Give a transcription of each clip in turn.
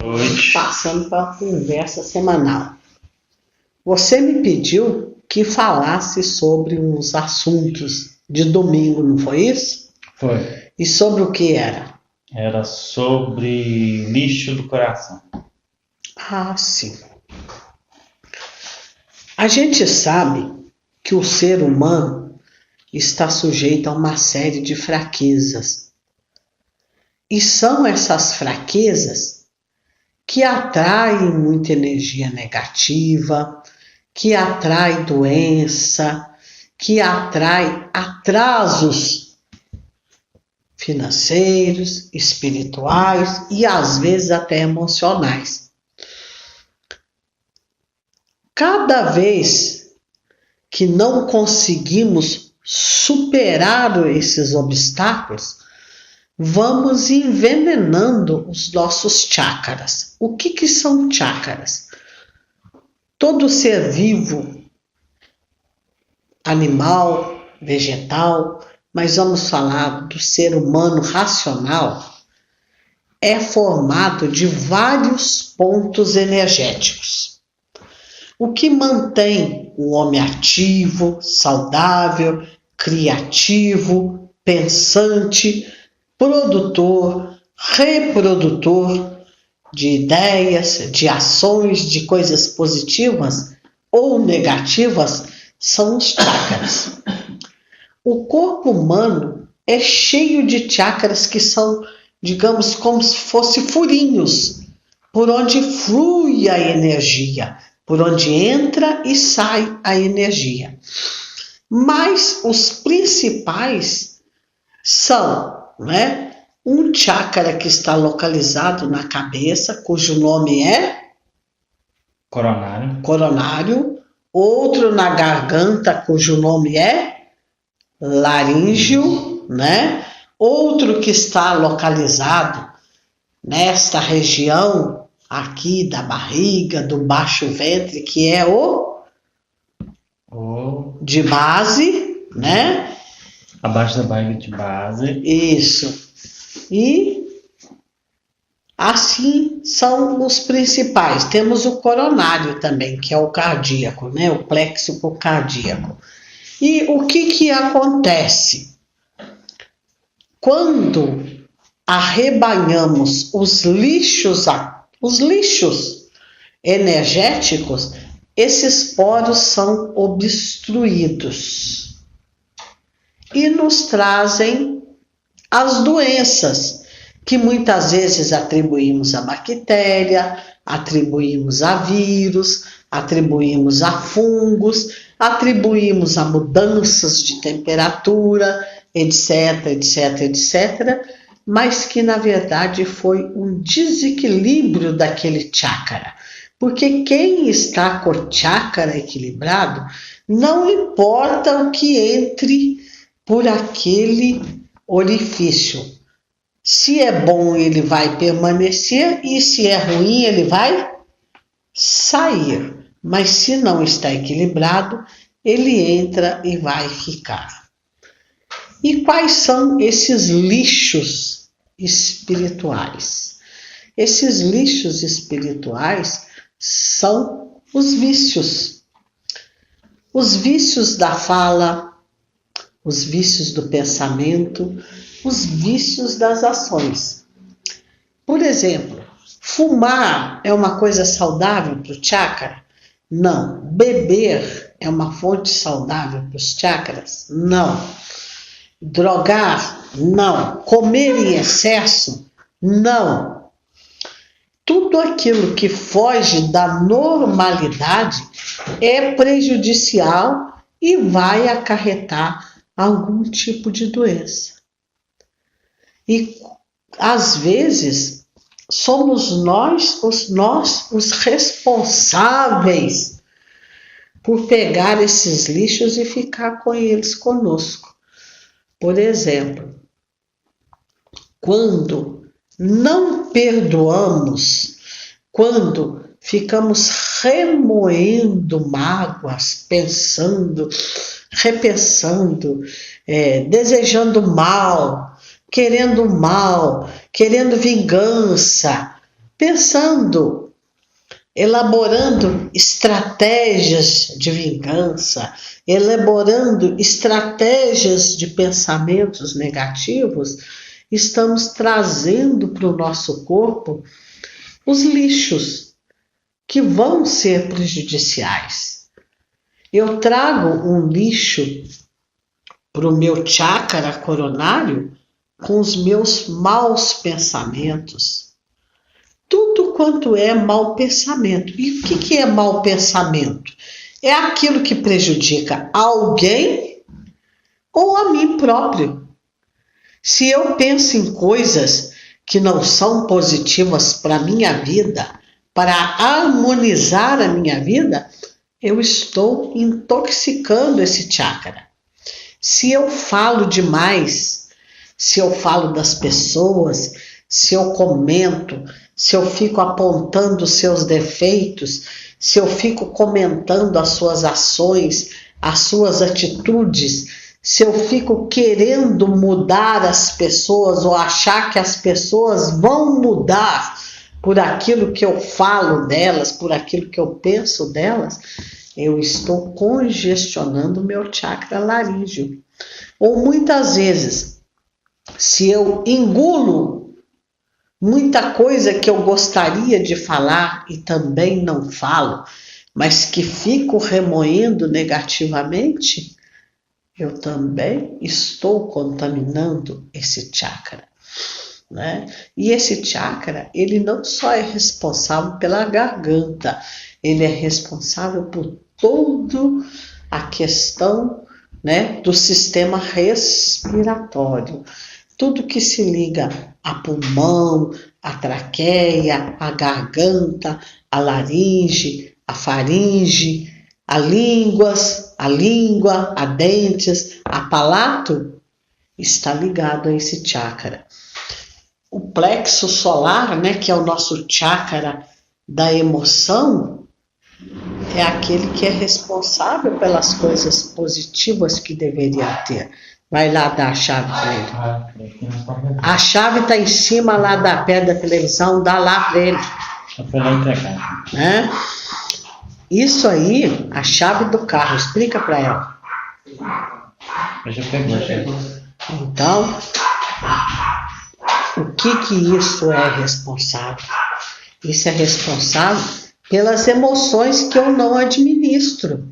Noite. Passando para a conversa semanal. Você me pediu que falasse sobre uns assuntos de domingo, não foi isso? Foi. E sobre o que era? Era sobre lixo do coração. Ah, sim. A gente sabe que o ser humano está sujeito a uma série de fraquezas. E são essas fraquezas que atraem muita energia negativa, que atrai doença, que atrai atrasos financeiros, espirituais e às vezes até emocionais. Cada vez que não conseguimos superar esses obstáculos, vamos envenenando os nossos chakras. O que são chakras? Todo ser vivo, animal, vegetal, mas vamos falar do ser humano racional, é formado de vários pontos energéticos. O que mantém o homem ativo, saudável, criativo, pensante, produtor, reprodutor de ideias, de ações, de coisas positivas ou negativas, são os chakras. O corpo humano é cheio de chakras que são, digamos, como se fossem furinhos, por onde flui a energia, por onde entra e sai a energia. Mas os principais são, um chakra que está localizado na cabeça, cujo nome é coronário, outro na garganta, cujo nome é laríngeo, outro que está localizado nesta região aqui da barriga, do baixo ventre, que é o de base, Abaixo da barriga de base. Isso. E assim são os principais. Temos o coronário também, que é o cardíaco, o plexo cardíaco. E o que acontece? Quando arrebanhamos os lixos energéticos, esses poros são obstruídos e nos trazem as doenças que muitas vezes atribuímos a bactéria, atribuímos a vírus, atribuímos a fungos, atribuímos a mudanças de temperatura, etc, etc, etc, mas que na verdade foi um desequilíbrio daquele chakra. Porque quem está com o chakra equilibrado, não importa o que entre por aquele orifício. Se é bom, ele vai permanecer, e se é ruim, ele vai sair. Mas se não está equilibrado, ele entra e vai ficar. E quais são esses lixos espirituais? Esses lixos espirituais são os vícios. Os vícios da fala, os vícios do pensamento, os vícios das ações. Por exemplo, fumar é uma coisa saudável para o chakra? Não. Beber é uma fonte saudável para os chakras? Não. Drogar? Não. Comer em excesso? Não. Tudo aquilo que foge da normalidade é prejudicial e vai acarretar algum tipo de doença. E às vezes somos nós os responsáveis por pegar esses lixos e ficar com eles conosco. Por exemplo, quando não perdoamos, quando ficamos remoendo mágoas, pensando, repensando, desejando mal, querendo vingança, pensando, elaborando estratégias de vingança, elaborando estratégias de pensamentos negativos, estamos trazendo para o nosso corpo os lixos que vão ser prejudiciais. Eu trago um lixo para o meu chakra coronário com os meus maus pensamentos. Tudo quanto é mau pensamento. E o que é mau pensamento? É aquilo que prejudica alguém ou a mim próprio. Se eu penso em coisas que não são positivas para a minha vida, para harmonizar a minha vida, eu estou intoxicando esse chakra. Se eu falo demais, se eu falo das pessoas, se eu comento, se eu fico apontando os seus defeitos, se eu fico comentando as suas ações, as suas atitudes, se eu fico querendo mudar as pessoas ou achar que as pessoas vão mudar por aquilo que eu falo delas, por aquilo que eu penso delas, eu estou congestionando o meu chakra laríngeo. Ou muitas vezes, se eu engulo muita coisa que eu gostaria de falar e também não falo, mas que fico remoendo negativamente, eu também estou contaminando esse chakra, né? E esse chakra, ele não só é responsável pela garganta, ele é responsável por toda a questão, né, do sistema respiratório. Tudo que se liga a pulmão, a traqueia, a garganta, a laringe, a faringe, a língua, a dentes, a palato, está ligado a esse chakra. O plexo solar, né, que é o nosso chakra da emoção, é aquele que é responsável pelas coisas positivas que deveria ter. Vai lá dar a chave para ele. A chave está em cima lá da perto da televisão, dá lá para ele. Só foi lá entregar. Né? Isso aí, a chave do carro, explica para ela. Eu já pegou. Então, o que isso é responsável? Isso é responsável pelas emoções que eu não administro,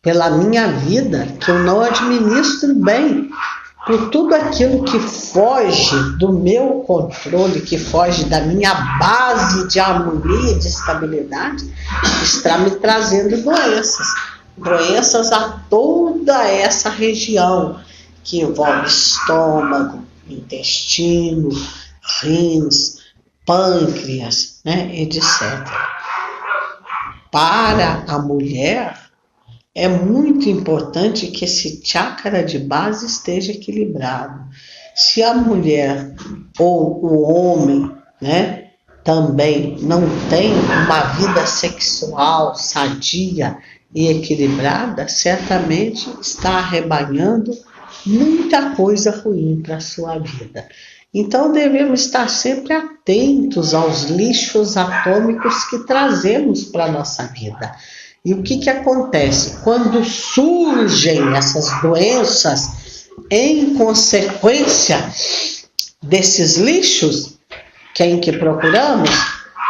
pela minha vida que eu não administro bem, por tudo aquilo que foge do meu controle, que foge da minha base de harmonia e de estabilidade, está me trazendo doenças a toda essa região, que envolve estômago, intestino, rins, pâncreas, né, etc. Para a mulher, é muito importante que esse chakra de base esteja equilibrado. Se a mulher ou o homem, né, também não tem uma vida sexual sadia e equilibrada, certamente está arrebanhando muita coisa ruim para a sua vida. Então devemos estar sempre atentos aos lixos atômicos que trazemos para a nossa vida. E o que acontece? Quando surgem essas doenças em consequência desses lixos, quem que procuramos?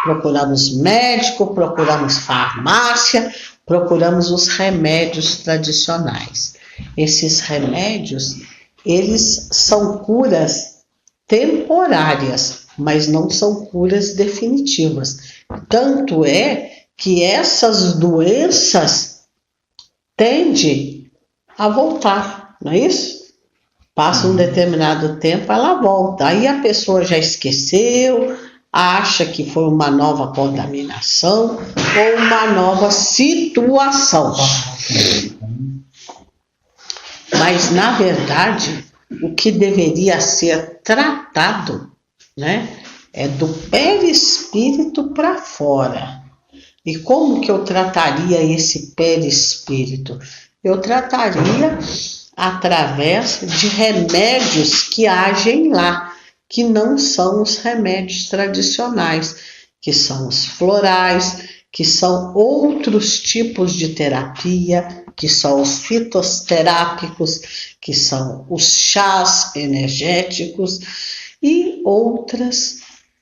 Procuramos médico, procuramos farmácia, procuramos os remédios tradicionais. Esses remédios, eles são curas temporárias, mas não são curas definitivas. Tanto é que essas doenças tendem a voltar, não é isso? Passa um determinado tempo, ela volta. Aí a pessoa já esqueceu, acha que foi uma nova contaminação ou uma nova situação. Mas, na verdade, o que deveria ser tratado, né, é do perispírito para fora. E como que eu trataria esse perispírito? Eu trataria através de remédios que agem lá, que não são os remédios tradicionais, que são os florais, que são outros tipos de terapia, que são os fitoterápicos, que são os chás energéticos e outras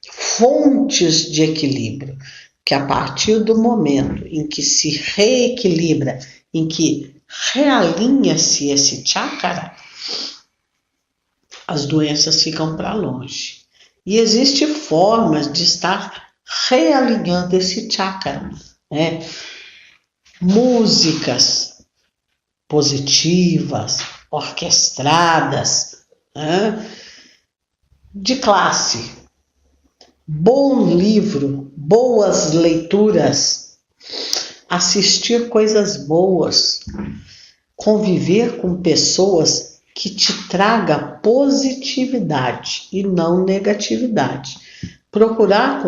fontes de equilíbrio, que a partir do momento em que se reequilibra, em que realinha-se esse chakra, as doenças ficam para longe. E existem formas de estar realinhando esse chakra, né? Músicas positivas, orquestradas, né? De classe, bom livro, boas leituras, assistir coisas boas, conviver com pessoas que te traga positividade e não negatividade. Procurar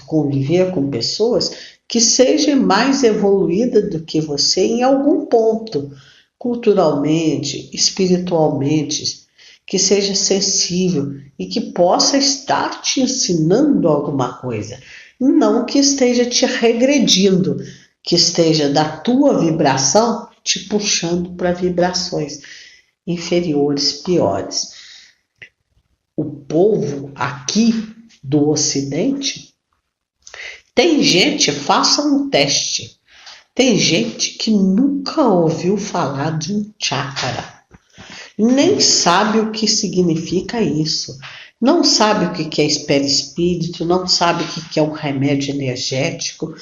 conviver com pessoas que sejam mais evoluídas do que você em algum ponto, culturalmente, espiritualmente, que seja sensível e que possa estar te ensinando alguma coisa, não que esteja te regredindo, que esteja da tua vibração te puxando para vibrações inferiores, piores. O povo aqui do Ocidente, tem gente, faça um teste, tem gente que nunca ouviu falar de um chakra, nem sabe o que significa isso, não sabe o que é espírito, não sabe o que é um remédio energético,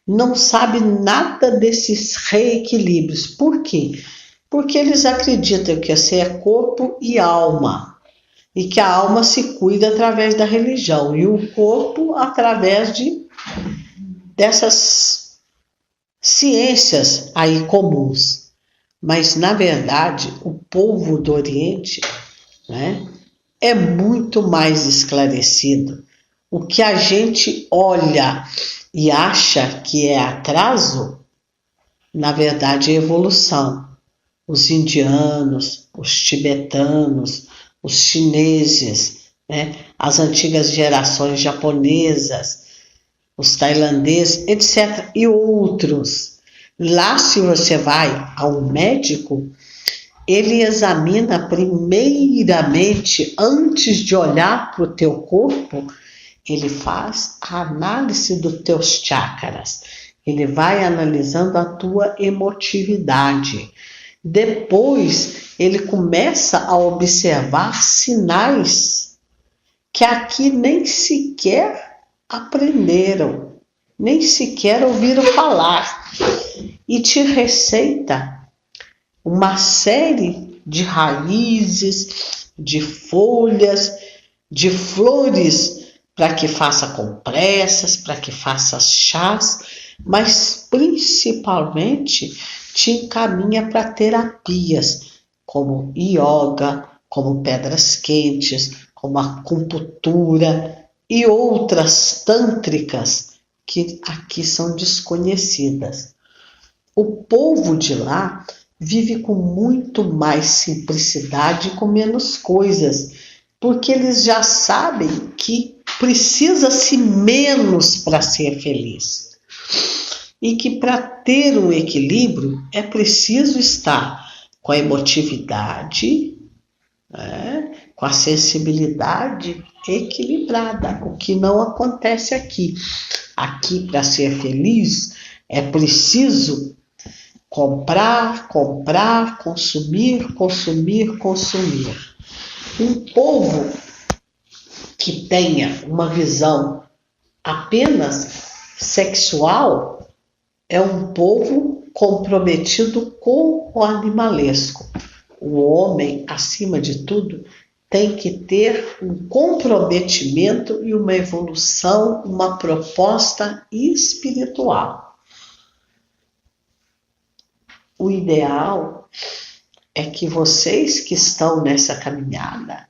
não sabe nada desses reequilíbrios. Por quê? Porque eles acreditam que você é corpo e alma, e que a alma se cuida através da religião, e o corpo através dessas ciências aí comuns. Mas, na verdade, o povo do Oriente, né, é muito mais esclarecido. O que a gente olha e acha que é atraso, na verdade é evolução. Os indianos, os tibetanos, os chineses, né, as antigas gerações japonesas, os tailandeses, etc. e outros. Lá, se você vai a um médico, ele examina primeiramente, antes de olhar para o teu corpo, ele faz a análise dos teus chakras. Ele vai analisando a tua emotividade. Depois, ele começa a observar sinais que aqui nem sequer aprenderam, nem sequer ouviram falar, e te receita uma série de raízes, de folhas, de flores, para que faça compressas, para que faça chás, mas principalmente te encaminha para terapias, como yoga, como pedras quentes, como acupuntura e outras tântricas que aqui são desconhecidas. O povo de lá vive com muito mais simplicidade e com menos coisas, porque eles já sabem que precisa-se menos para ser feliz. E que para ter um equilíbrio é preciso estar com a emotividade, né, com a sensibilidade equilibrada, o que não acontece aqui. Aqui, para ser feliz, é preciso comprar, consumir. Um povo que tenha uma visão apenas sexual é um povo comprometido com o animalesco. O homem, acima de tudo, tem que ter um comprometimento e uma evolução, uma proposta espiritual. O ideal é que vocês que estão nessa caminhada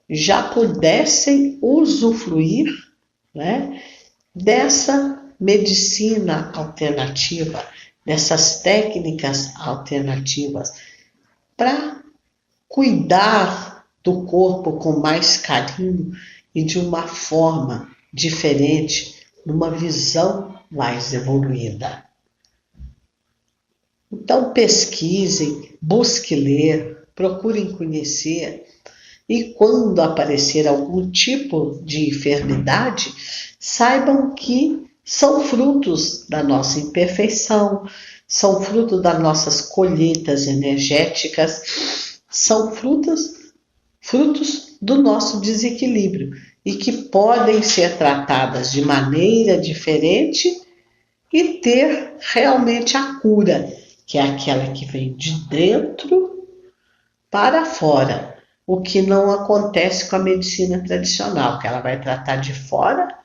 já pudessem usufruir, né, dessa medicina alternativa, dessas técnicas alternativas, para cuidar do corpo com mais carinho e de uma forma diferente, numa visão mais evoluída. Então pesquisem, busquem ler, procurem conhecer, e quando aparecer algum tipo de enfermidade, saibam que são frutos da nossa imperfeição, são frutos das nossas colheitas energéticas, são frutos do nosso desequilíbrio e que podem ser tratadas de maneira diferente e ter realmente a cura, que é aquela que vem de dentro para fora, o que não acontece com a medicina tradicional, que ela vai tratar de fora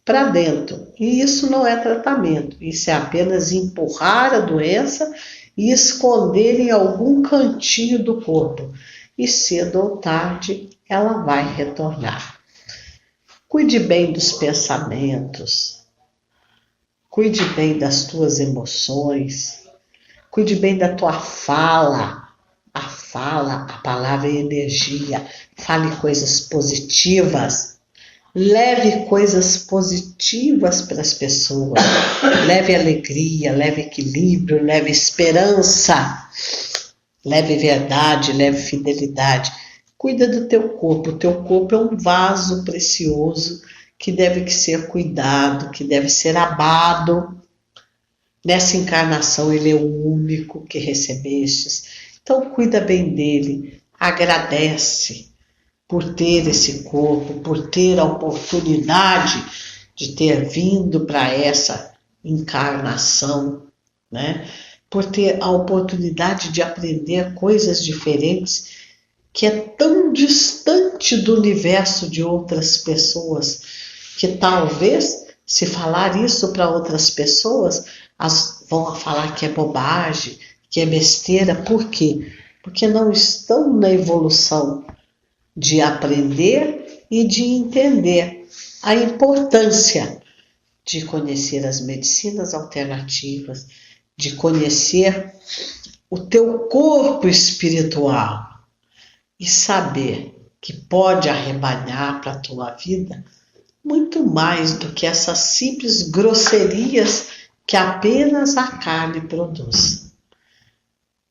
para dentro. E isso não é tratamento, isso é apenas empurrar a doença e esconder em algum cantinho do corpo. E cedo ou tarde ela vai retornar. Cuide bem dos pensamentos, cuide bem das tuas emoções, cuide bem da tua fala. A palavra é energia. Fale coisas positivas. Leve coisas positivas para as pessoas. Leve alegria, leve equilíbrio, leve esperança. Leve verdade, leve fidelidade. Cuida do teu corpo. O teu corpo é um vaso precioso que deve ser cuidado, que deve ser amado. Nessa encarnação ele é o único que recebestes. Então cuida bem dele, agradece por ter esse corpo, por ter a oportunidade de ter vindo para essa encarnação, né? Por ter a oportunidade de aprender coisas diferentes, que é tão distante do universo de outras pessoas, que talvez, se falar isso para outras pessoas, vão falar que é bobagem, que é besteira. Por quê? Porque não estão na evolução de aprender e de entender a importância de conhecer as medicinas alternativas, de conhecer o teu corpo espiritual e saber que pode arrebanhar para a tua vida muito mais do que essas simples grosserias que apenas a carne produz.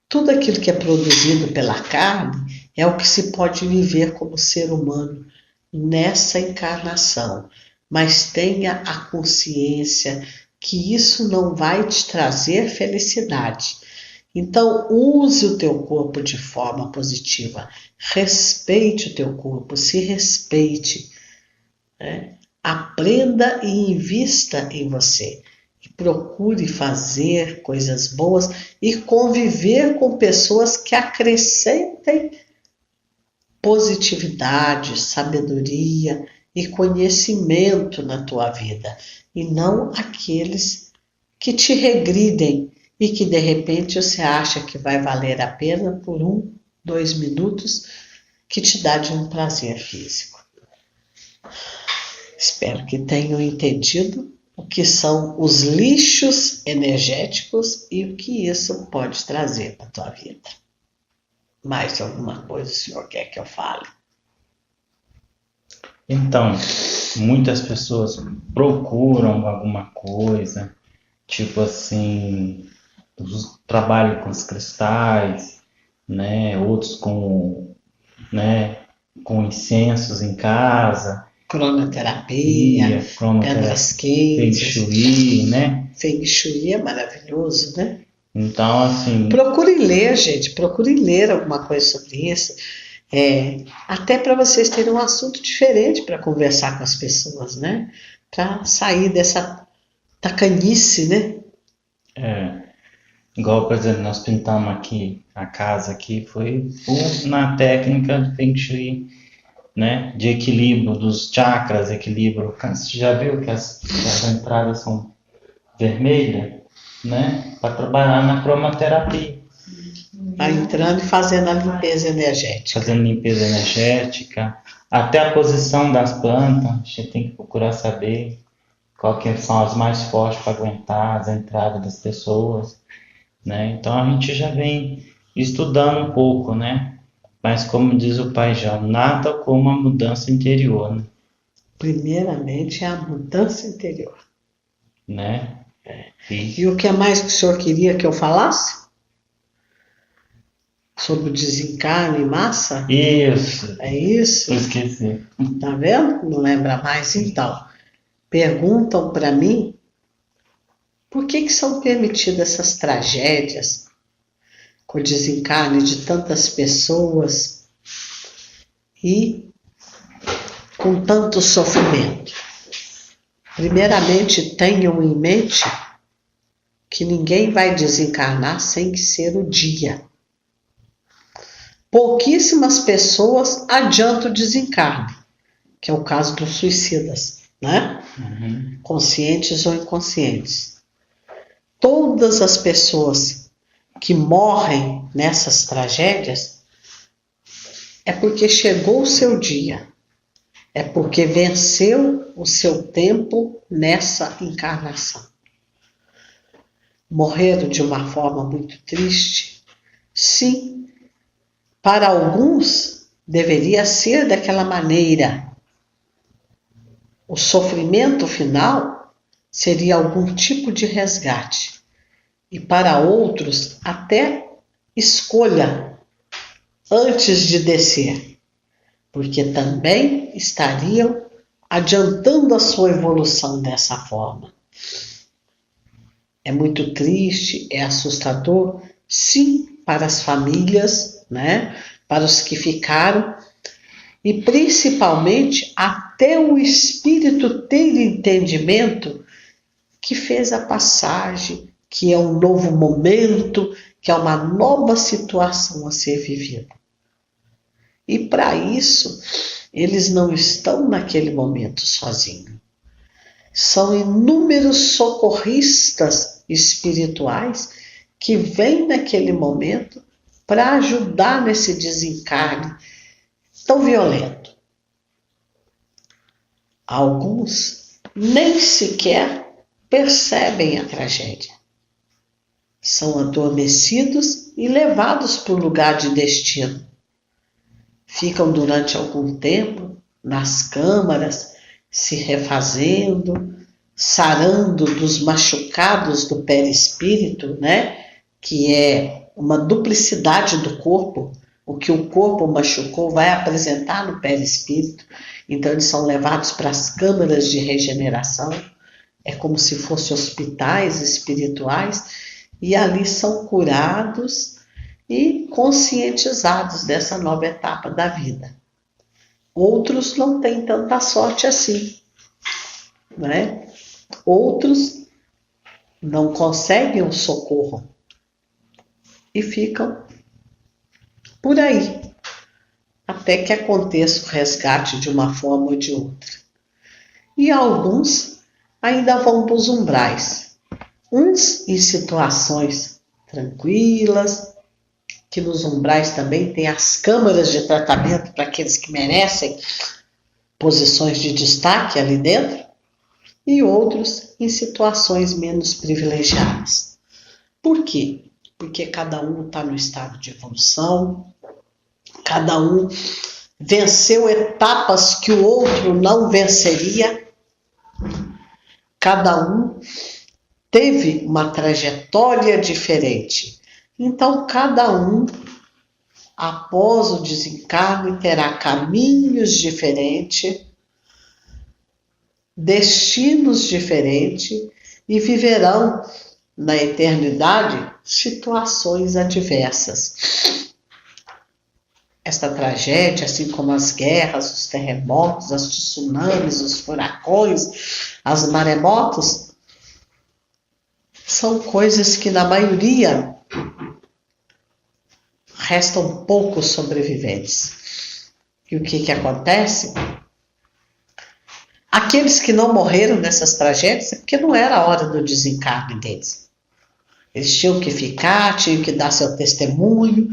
Tudo aquilo que é produzido pela carne é o que se pode viver como ser humano nessa encarnação. Mas tenha a consciência que isso não vai te trazer felicidade. Então, use o teu corpo de forma positiva. Respeite o teu corpo, se respeite, né? Aprenda e invista em você. Procure fazer coisas boas e conviver com pessoas que acrescentem positividade, sabedoria e conhecimento na tua vida, e não aqueles que te regridem e que de repente você acha que vai valer a pena por 1, 2 minutos, que te dá de um prazer físico. Espero que tenham entendido o que são os lixos energéticos e o que isso pode trazer para a tua vida. Mais alguma coisa o senhor quer que eu fale? Então, muitas pessoas procuram alguma coisa, tipo assim, trabalham com os cristais, né? Outros com incensos em casa, Cronoterapia, pedras Feng quentes. Shui, né? Feng Shui é maravilhoso, né? Então, assim, Procurem ler, gente, procurem ler alguma coisa sobre isso. Até para vocês terem um assunto diferente para conversar com as pessoas, né? Para sair dessa tacanice, né? igual, por exemplo, nós pintamos aqui, a casa aqui, foi na técnica de Feng Shui, né? De equilíbrio dos chakras, equilíbrio. Você já viu que as entradas são vermelhas, né? Para trabalhar na cromoterapia. Vai entrando e fazendo a limpeza energética. Fazendo limpeza energética, até a posição das plantas, a gente tem que procurar saber qual que são as mais fortes para aguentar as entradas das pessoas, né? Então a gente já vem estudando um pouco, né? Mas como diz o Pai João, nada como a mudança interior, né? Primeiramente é a mudança interior. né? E o que mais que o senhor queria que eu falasse? Sobre o desencarne em massa? Isso, É isso? eu esqueci. Tá vendo? Não lembra mais? Então, perguntam para mim por que são permitidas essas tragédias com o desencarne de tantas pessoas e com tanto sofrimento. Primeiramente, tenham em mente que ninguém vai desencarnar sem ser o dia. Pouquíssimas pessoas adiantam o desencarne, que é o caso dos suicidas, né? Uhum. Conscientes ou inconscientes. Todas as pessoas que morrem nessas tragédias é porque chegou o seu dia, é porque venceu o seu tempo nessa encarnação. Morreram de uma forma muito triste? Sim, para alguns deveria ser daquela maneira. O sofrimento final seria algum tipo de resgate. E para outros, até escolha antes de descer, porque também estariam adiantando a sua evolução dessa forma. É muito triste, é assustador, sim, para as famílias, né? Para os que ficaram, e principalmente até o espírito ter entendimento que fez a passagem, que é um novo momento, que é uma nova situação a ser vivida. E para isso, eles não estão naquele momento sozinhos. São inúmeros socorristas espirituais que vêm naquele momento para ajudar nesse desencarne tão violento. Alguns nem sequer percebem a tragédia. São adormecidos e levados para o lugar de destino. Ficam durante algum tempo nas câmaras, se refazendo, sarando dos machucados do perispírito, né? Que é uma duplicidade do corpo. O que o corpo machucou vai apresentar no perispírito. Então eles são levados para as câmaras de regeneração. É como se fossem hospitais espirituais. E ali são curados e conscientizados dessa nova etapa da vida. Outros não têm tanta sorte assim, né? Outros não conseguem o socorro e ficam por aí, até que aconteça o resgate de uma forma ou de outra. E alguns ainda vão para os umbrais, uns em situações tranquilas, que nos umbrais também tem as câmaras de tratamento para aqueles que merecem posições de destaque ali dentro, e outros em situações menos privilegiadas. Por quê? Porque cada um está no estado de evolução, cada um venceu etapas que o outro não venceria, cada um teve uma trajetória diferente. Então, cada um, após o desencarne, terá caminhos diferentes, destinos diferentes e viverão na eternidade situações adversas. Esta tragédia, assim como as guerras, os terremotos, os tsunamis, os furacões, as maremotos, são coisas que na maioria restam poucos sobreviventes. E o que acontece? Aqueles que não morreram nessas tragédias é porque não era a hora do desencarne deles. Eles tinham que ficar, tinham que dar seu testemunho,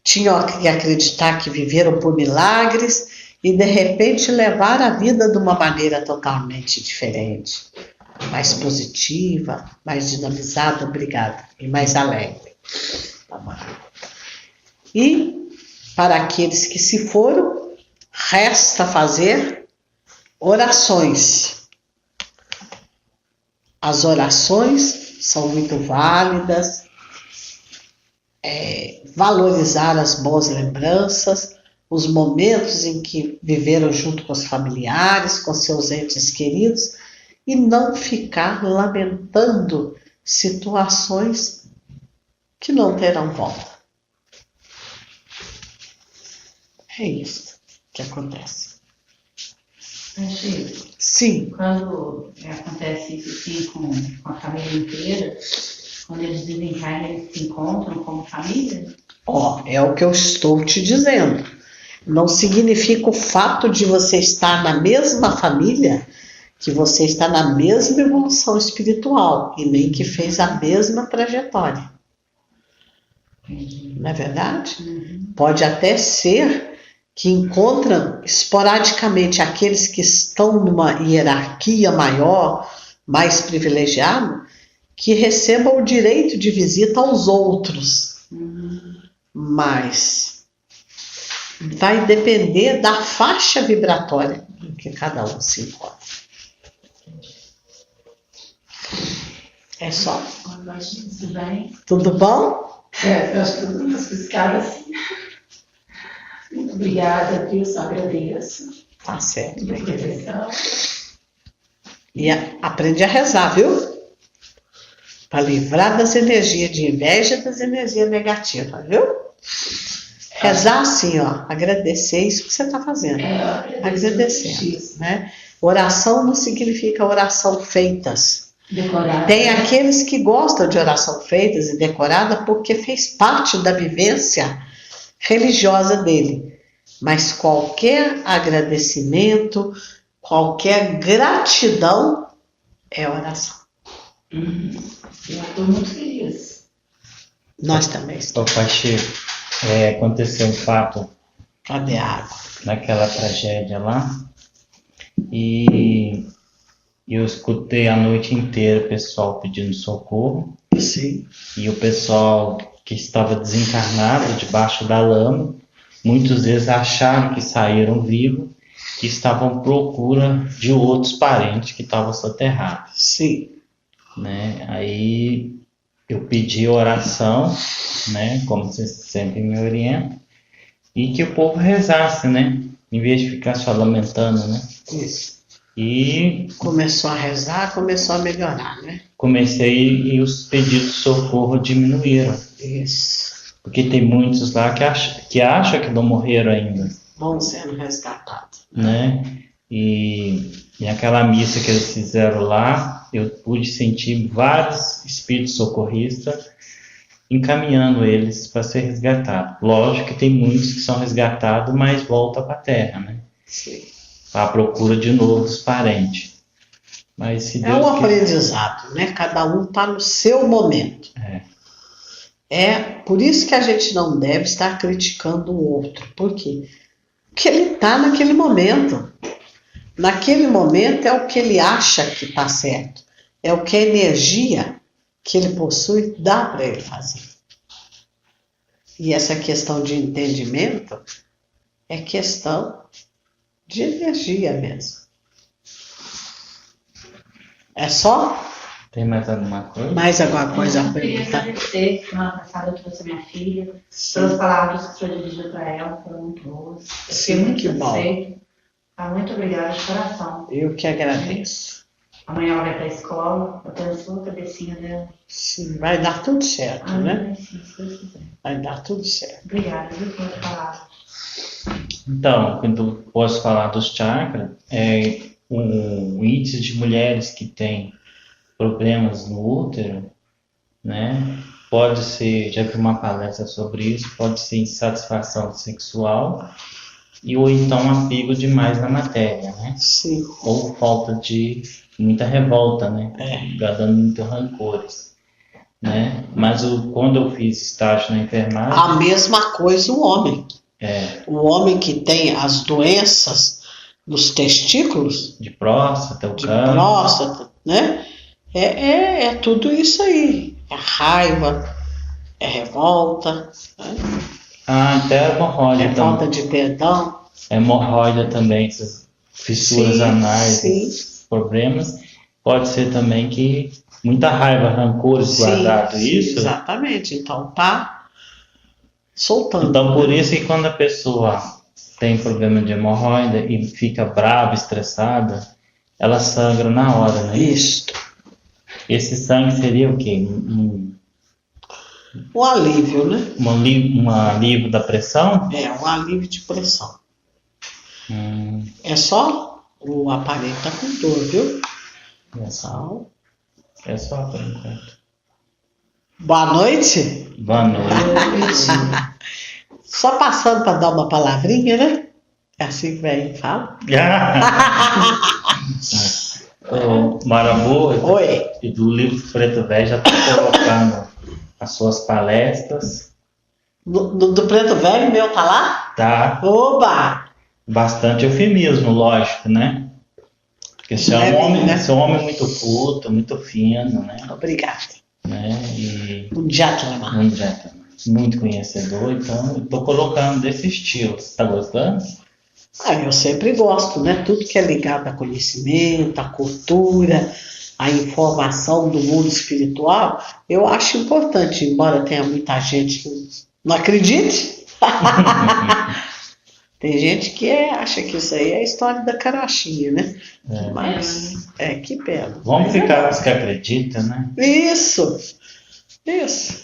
tinham que acreditar que viveram por milagres e de repente levar a vida de uma maneira totalmente diferente, mais positiva, mais dinamizada, obrigada, e mais alegre. E para aqueles que se foram, resta fazer Orações. As orações são muito válidas. Valorizar as boas lembranças, os momentos em que viveram junto com os familiares, com seus entes queridos, e não ficar lamentando situações que não terão volta. É isso que acontece. Chico, Sim. quando acontece isso assim com a família inteira, quando eles desencarnam, eles se encontram como família? É o que eu estou te dizendo. Não significa o fato de você estar na mesma família que você está na mesma evolução espiritual e nem que fez a mesma trajetória. Não é verdade? Uhum. Pode até ser que encontram esporadicamente aqueles que estão numa hierarquia maior, mais privilegiada, que recebam o direito de visita aos outros. Uhum. Mas vai depender da faixa vibratória em que cada um se encontra. É só. Boa noite, tudo bem? Tudo bom? Eu acho que tudo explicado assim. Muito obrigada, viu? Só agradeço. Tá certo. Minha proteção. E aprende a rezar, viu? Para livrar das energias de inveja e das energias negativas, viu? Rezar assim, agradecer isso que você está fazendo. Agradecendo, né? Oração não significa oração feitas. Decorada. Tem aqueles que gostam de oração feitas e decorada porque fez parte da vivência religiosa dele. Mas qualquer agradecimento, qualquer gratidão é oração. Eu estou muito feliz. Nós também estamos. Pai Chico, aconteceu um fato Cadê a água? naquela tragédia lá e eu escutei a noite inteira o pessoal pedindo socorro. Sim. E o pessoal que estava desencarnado debaixo da lama, muitas vezes acharam que saíram vivos, que estavam à procura de outros parentes que estavam soterrados. Sim. Né? Aí eu pedi oração, né? Como você sempre me orienta, e que o povo rezasse, né? Em vez de ficar só lamentando, né? Isso. E Começou a rezar, começou a melhorar, né? comecei e os pedidos de socorro diminuíram. Isso. Porque tem muitos lá que acham que não morreram ainda, Vão sendo resgatados. né? E aquela missa que eles fizeram lá, eu pude sentir vários espíritos socorristas encaminhando eles para ser resgatados. Lógico que tem muitos que são resgatados, mas voltam para a Terra, né? Sim. À procura de novo dos parentes. Mas se É Deus um quiser- aprendizado, né? Cada um está no seu momento. É por isso que a gente não deve estar criticando o outro. Por quê? Porque ele está naquele momento. Naquele momento é o que ele acha que está certo. É o que a energia que ele possui dá para ele fazer. E essa questão de entendimento é questão de energia mesmo. É só? Tem mais alguma coisa? Mais alguma coisa a Eu queria perguntar? agradecer. Semana passada eu trouxe a minha filha. Pelas palavras que o senhor dirigiu para ela, foram muito boas. Eu fiquei Sim, muito que bom. satisfeita. Muito obrigada de coração. Eu que agradeço. Amanhã ela vai para a escola, eu tenho a sua cabecinha dela. Sim, vai dar tudo certo, né? Sim, se Deus quiser. Vai dar tudo certo. Obrigada, viu, por palavras. Então, quando eu posso falar dos chakras, um índice de mulheres que têm problemas no útero, né? Pode ser, já vi uma palestra sobre isso, pode ser insatisfação sexual ou então apego demais na matéria, né? Sim. Ou falta de muita revolta, né? Dando muito rancores, né? Mas quando eu fiz estágio na enfermagem, A mesma coisa o homem. O homem que tem as doenças nos testículos, de próstata, o de câncer, próstata, né? É tudo isso aí. É raiva, é revolta, até a hemorroida é falta também. de perdão. Hemorroida também, fissuras Sim, anais, sim. esses problemas. Pode ser também que muita raiva, rancores guardados, Sim, isso? exatamente. Então tá soltando. Então, por isso que quando a pessoa tem problema de hemorroida e fica brava, estressada, ela sangra na hora, não é isso? Isso. Esse sangue seria o quê? Um alívio, né? Um alívio da pressão? É, um alívio de pressão. Hum, É só o aparelho tá com dor, viu? é só, é só por enquanto. Boa noite. Boa noite. Só passando para dar uma palavrinha, né? É assim que vem, fala. O Marabu Oi. e do livro Preto Velho já está colocando as suas palestras. Do Preto Velho, meu tá lá? Tá Oba! bastante eufemismo, lógico, né? Porque você é um homem muito culto, muito fino, né? Obrigada. né? E Um gentleman. muito conhecedor, então eu tô colocando desse estilo. Você tá gostando? Eu sempre gosto, né? Tudo que é ligado a conhecimento, a cultura, a informação do mundo espiritual, eu acho importante, embora tenha muita gente que não acredite. Tem gente que acha que isso aí é a história da carochinha, né? Mas que pena. Vamos ficar com os que acreditam, né? Isso.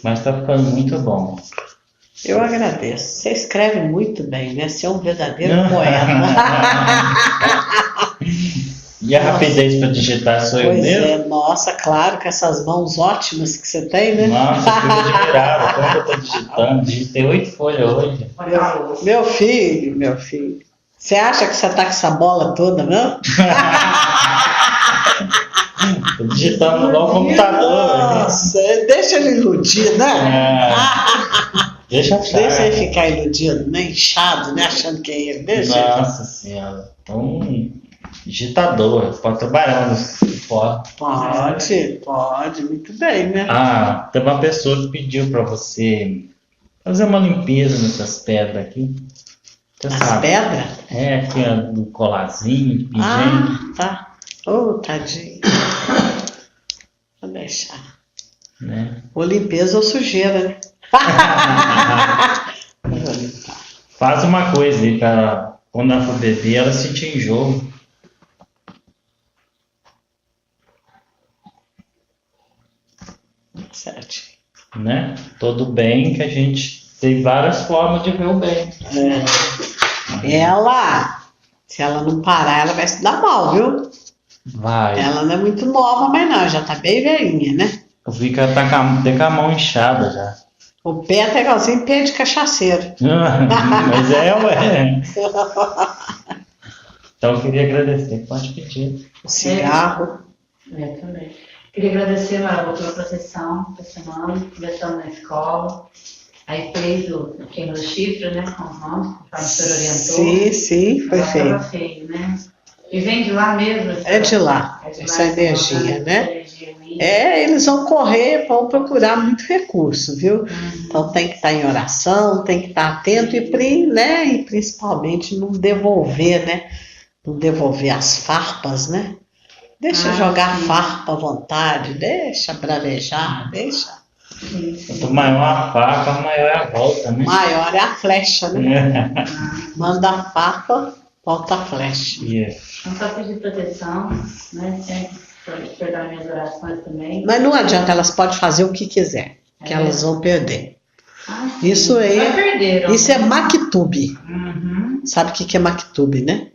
Mas tá ficando muito bom. Eu agradeço. Você escreve muito bem, né? Você é um verdadeiro poeta. E a rapidez para digitar sou eu mesmo? Nossa, claro, com essas mãos ótimas que você tem, né? Nossa, eu fico admirado. Como eu tô digitando? Digitei 8 folhas hoje. Meu filho. Você acha que você tá com essa bola toda, não? Tô digitando igual o computador. Nossa, deixa ele iludir, né? Deixa achar. Deixa ele ficar iludido, né? Inchado, né? Achando que é ele. Deixa. Nossa senhora. Então, digitador. Pode trabalhar no fora. Pode. Muito bem, né? Tem uma pessoa que pediu para você fazer uma limpeza nessas pedras aqui. As pedras? Aqui do colarzinho, de pingente. Tá. Tadinho. Vou deixar. Né? Ou limpeza ou sujeira, né? Faz uma coisa aí para quando ela for beber, ela sentir enjoo. Certo. Né? Todo bem que a gente tem várias formas de ver o bem. Ela, se ela não parar, ela vai se dar mal, viu? Vai. Ela não é muito nova, mas não, já tá bem velhinha, né? Eu vi que ela tá com a mão inchada já. O pé é igualzinho pé de cachaceiro. Mas ué. Então eu queria agradecer. Pode pedir. O cigarro. Também. Queria agradecer, Maravilha, pela proteção da semana, conversando na escola. Aí fez o queima do chifre, né? Com os nomes, conforme o senhor orientou. Sim, foi feio. Estava feio, né? E vem de lá mesmo? É de lá, essa energia, né? Eles vão correr, vão procurar muito recurso, viu? Então tem que estar em oração, tem que estar atento e principalmente não devolver, né? Não devolver as farpas, né? Deixa jogar farpa à vontade, deixa bravejar, deixa. Quanto maior a faca, maior é a volta, né? Maior é a flecha, né? Manda a farpa, volta a flecha. Então só pedir proteção, né? Sempre perdoar minhas orações também. Mas não adianta, elas podem fazer o que quiser, que elas vão perder. Isso aí, isso é Maktub. Sabe o que é Maktub, né?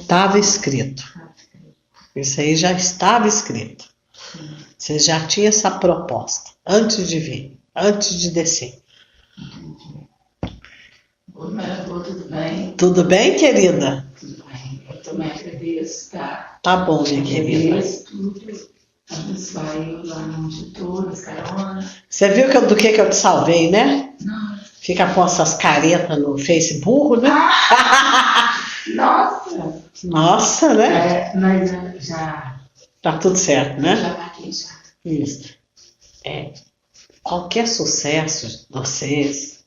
Estava escrito. Isso aí já estava escrito. Você já tinha essa proposta antes de vir, antes de descer. Tudo bem? Tudo bem, querida? Tudo bem. Eu também agradeço, tá? Tá bom, minha querida. Agradeço tudo. Abençoe lá no nome de todos, Carona. Você viu do que eu te salvei, né? Não. Fica com essas caretas no Facebook, né? Nossa! Nossa, né? Mas já... Tá tudo certo, né? Já marquei, já. Isso. Qualquer sucesso de vocês,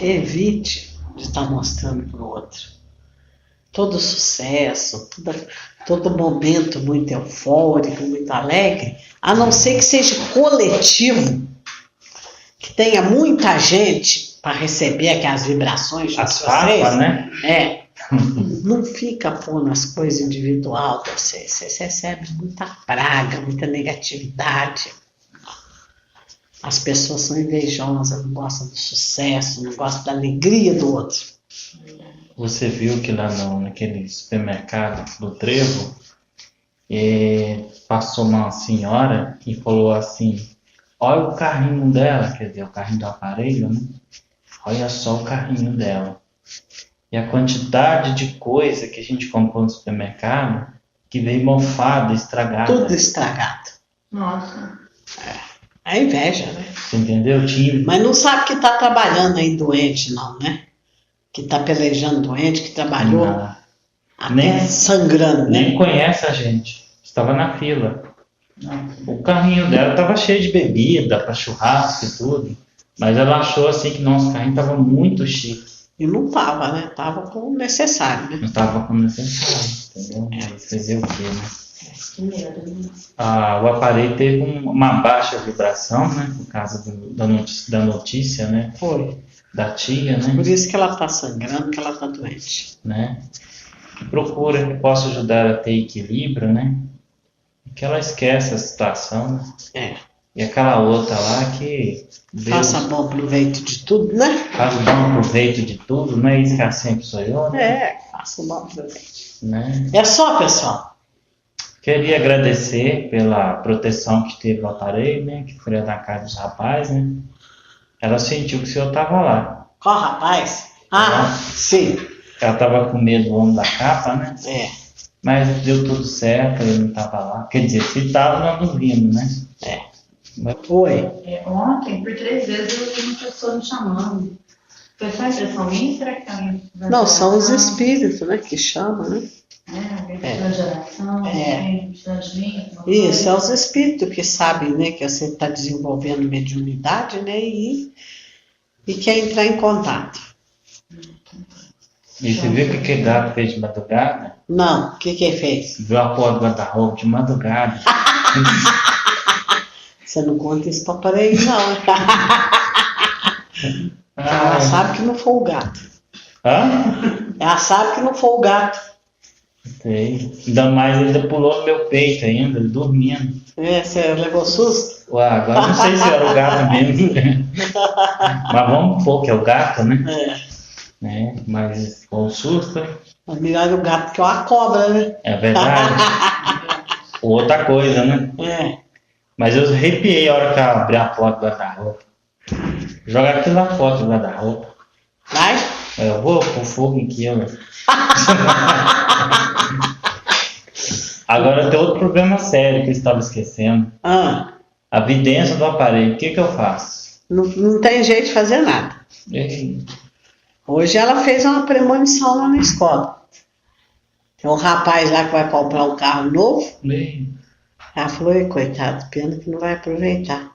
evite de estar mostrando para o outro. todo sucesso, todo momento muito eufórico, muito alegre, a não ser que seja coletivo, que tenha muita gente para receber aquelas vibrações de As vocês, farpas, né? não fica pondo as coisas individual para vocês. Vocês recebem muita praga, muita negatividade. As pessoas são invejosas, não gostam do sucesso, não gostam da alegria do outro. Você viu que lá naquele supermercado do Trevo, passou uma senhora e falou assim, olha o carrinho dela, quer dizer, o carrinho do aparelho, né? Olha só o carrinho dela. E a quantidade de coisa que a gente comprou no supermercado, que veio mofada, estragada. Tudo estragado. Nossa. É inveja, né? Você entendeu? Mas não sabe que está trabalhando aí doente, não, né? Que está pelejando doente, que trabalhou Não. até sangrando, né? Nem conhece a gente. Estava na fila. O carrinho dela estava cheio de bebida, para churrasco e tudo. Mas ela achou assim que nosso carrinho estava muito chique. E não estava, né? Estava com o necessário, né? Não estava como necessário, entendeu? Mas fazer o quê, né? Que medo, né? O aparelho teve uma baixa vibração, né? Por causa da notícia, né? Foi. Da tia, né? Por isso que ela está sangrando, que ela está doente. Né? Procura que possa ajudar a ter equilíbrio, né? Que ela esquece a situação, né? E aquela outra lá que Faça bom proveito de tudo, né? faz um bom proveito de tudo, não é isso que a sempre sonhou, né? Faça um bom proveito. Né? É só, pessoal. Queria agradecer pela proteção que teve o aparelho, né? Que foi na casa dos rapazes, né? Ela sentiu que o senhor estava lá. Qual rapaz? Sim. Ela estava com medo do homem da capa, né? Mas deu tudo certo, ele não estava lá. Quer dizer, se estava, nós não vimos, né? Foi. Ontem, por 3 vezes, eu vi uma pessoa me chamando. Foi só impressão minha? Será que alguém... Não, são os espíritos, né? Que chamam, né? Da geração, precisando de mim. Isso, são os espíritos que sabem, né? Que você está desenvolvendo mediunidade, né? E quer entrar em contato. E você viu o que o gato fez de madrugada? Não, o que ele fez? Viu a porta do guarda-roupa de madrugada. Você não conta isso pra parede, não. Ela sabe que não foi o gato. Ela sabe que não foi o gato. Sei. Ainda mais, ainda pulou no meu peito ainda, dormindo. Você levou susto? Agora não sei se era o gato mesmo. Mas vamos pôr que é o gato, né? Mas com um susto. É melhor o gato que uma cobra, né? É verdade. Outra coisa, né? Mas eu arrepiei a hora que eu abri a porta do guarda-roupa. Joga aquilo lá fora do guarda-roupa. Vai? Eu vou pôr fogo em quilo. Agora tem outro problema sério que eu estava esquecendo. A vidência do aparelho. O que eu faço? Não tem jeito de fazer nada. Hoje ela fez uma premonição lá na escola. Tem um rapaz lá que vai comprar um carro novo. Ela falou, coitado, pena que não vai aproveitar.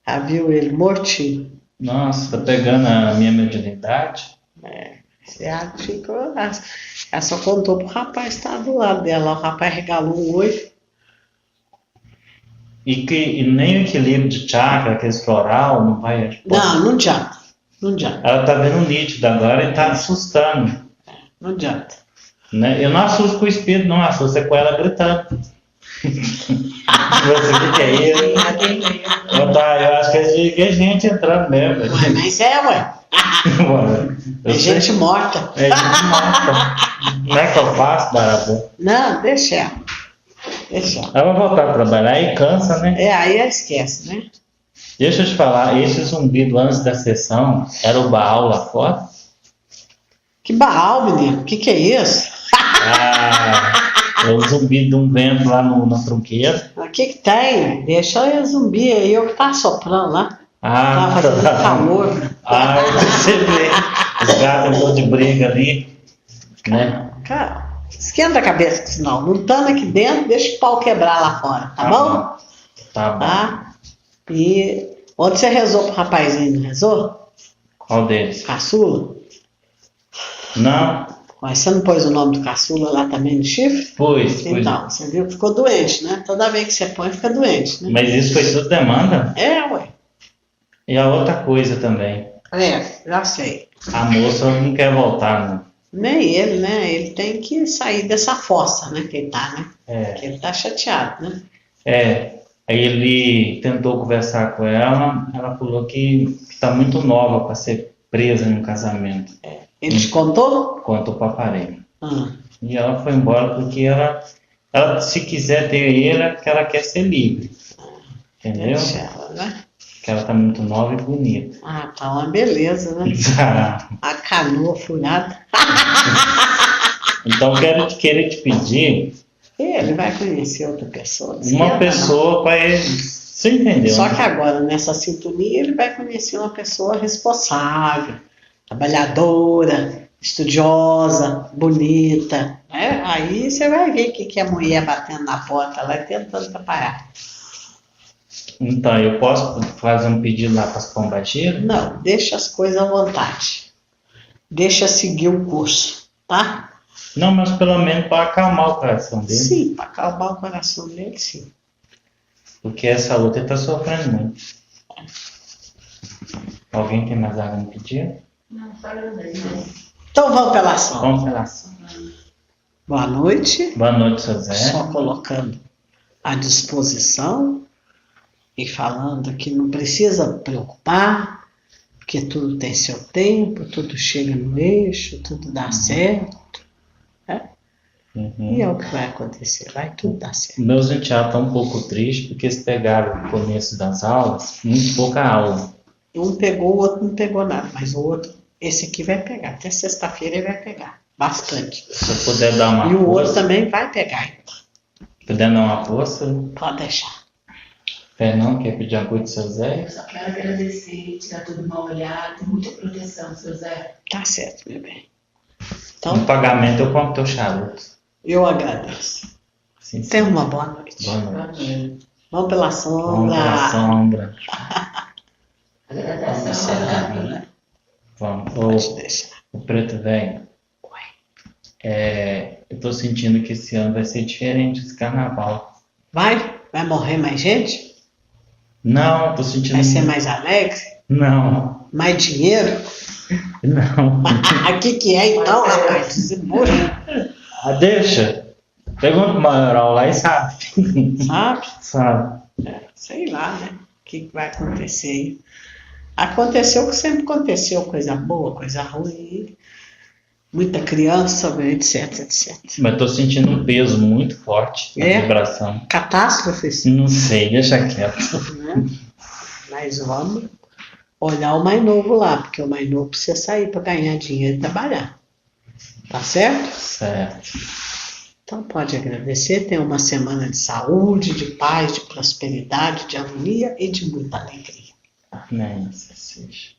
Ela viu ele mortinho. Nossa, tá pegando a minha mediunidade? Ela ficou. Ela só contou pro rapaz que estava do lado dela. O rapaz regalou um olho. E nem o equilíbrio de chakra, aquele floral, não vai. Não adianta. Não adianta. Ela tá vendo nítido agora e tá assustando. Não adianta. Né? Eu não assusto com o espírito, não, assusto com ela gritando. Você, o que é isso? Eu acho que é gente entrando mesmo. Mas ué. É gente morta. É gente morta. Não é que eu faço, Barabu? Não, deixa ela. Ela vai voltar a trabalhar e cansa, né? Aí ela esquece, né? Deixa eu te falar, esse zumbido antes da sessão era o Baal lá fora? Que Baal, menino? O que é isso? É o zumbido de um vento lá na tronqueira. O que tem? Deixa eu zumbi aí, eu que tá soprando lá. Tá fazendo calor. Você vê. Os gatos estão de briga ali, né? Cara, esquenta a cabeça, que senão, não estando aqui dentro, deixa o pau quebrar lá fora, tá bom? Tá bom. E onde você rezou pro rapazinho, não rezou? Qual deles? Caçula? Não, Mas você não pôs o nome do caçula lá também no chifre? pois. Então, você viu que ficou doente, né? Toda vez que você põe, fica doente, né? Mas isso foi tudo demanda. É, ué. E a outra coisa também. Já sei. A moça não quer voltar, não. Nem ele, né? Ele tem que sair dessa fossa, né? Que ele tá, né? É. Que ele tá chateado, né? Aí ele tentou conversar com ela falou que tá muito nova para ser presa em um casamento. Ele te contou? Contou para aparelho. Ah, E ela foi embora porque ela se quiser ter ele, é porque ela quer ser livre. Entendeu? deixa ela, né? Que ela tá muito nova e bonita. Ah, tá uma beleza, né? A canoa furada. Então quero te pedir Ele vai conhecer outra pessoa. não uma esquenta, não. pessoa para ele. Você entendeu? Só né? que agora, nessa sintonia, ele vai conhecer uma pessoa responsável, trabalhadora, estudiosa, bonita. Né? Aí você vai ver que a mulher batendo na porta lá e tentando atrapalhar. Então, eu posso fazer um pedido lá para as pombageiras? Não, deixa as coisas à vontade. Deixa seguir o curso, tá? Não, mas pelo menos para acalmar o coração dele. Sim, para acalmar o coração dele, sim. Porque essa outra está sofrendo muito. Alguém tem mais algo a me pedir? Não, só agradecer. Então vamos pela ação. Vamos pela ação. Boa noite. Boa noite, seu Zé. Só colocando à disposição e falando que não precisa preocupar, porque tudo tem seu tempo, tudo chega no eixo, tudo dá certo. E é o que vai acontecer, vai tudo dar certo. Meus enteados estão um pouco tristes porque eles pegaram o começo das aulas, muito pouca aula. Um pegou, o outro não pegou nada, mas o outro, esse aqui vai pegar. Até sexta-feira ele vai pegar, bastante. Se eu puder dar uma E o outro força, também vai pegar. puder dar uma força, Pode deixar. Fernão quer pedir uma coisa do seu Zé? Eu só quero agradecer, tirar tudo mal olhado, muita proteção, seu Zé. Tá certo, meu bem. No Então, pagamento eu compro teu charuto. eu agradeço. Sim, sim. Tenha uma boa noite. Boa noite. Vamos pela Vamos pela sombra. sombra. Vamos encerrar, né? Vamos. Pode deixar. O preto velho. Eu tô sentindo que esse ano vai ser diferente esse carnaval. Vai? Vai morrer mais gente? Não, tô sentindo. Vai ser mais alegre? Não, Mais dinheiro? não. O que é então, rapaz? Esse bucho, Deixa. Pergunta pro maioral lá e sabe. sabe? Sabe. Sei lá, né? O que vai acontecer aí? Aconteceu o que sempre aconteceu, coisa boa, coisa ruim, muita criança, etc, etc. Mas tô sentindo um peso muito forte na vibração. Catástrofes, Não sei, deixa quieto. né? Mas vamos olhar o mais novo lá, porque o mais novo precisa sair para ganhar dinheiro e trabalhar. Tá certo? Certo. Então pode agradecer, tenha uma semana de saúde, de paz, de prosperidade, de harmonia e de muita alegria. Amém. Assim seja.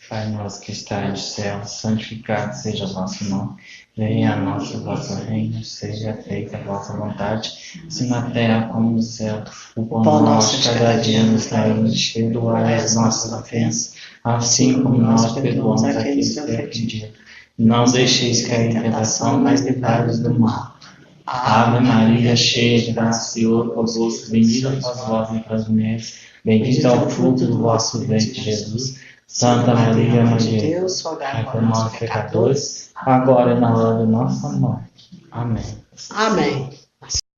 Pai nosso que está no céu, santificado seja o vosso nome. Venha a nós o vosso reino, seja feita a vossa vontade, assim na terra como no céu. O pão nosso de cada dia nos dai-nos, perdoai as nossas ofensas, assim como nós perdoamos aqueles que nos ofendido. Não deixeis cair em tentação, mas livrai-nos do mal. Ave Maria, cheia de graça, o Senhor convosco, bendita sois vós entre as mulheres, bendito é o fruto do vosso ventre, Jesus. Santa Maria, Mãe de Deus, rogai por nós pecadores, agora e na hora de nossa morte. Amém. Amém.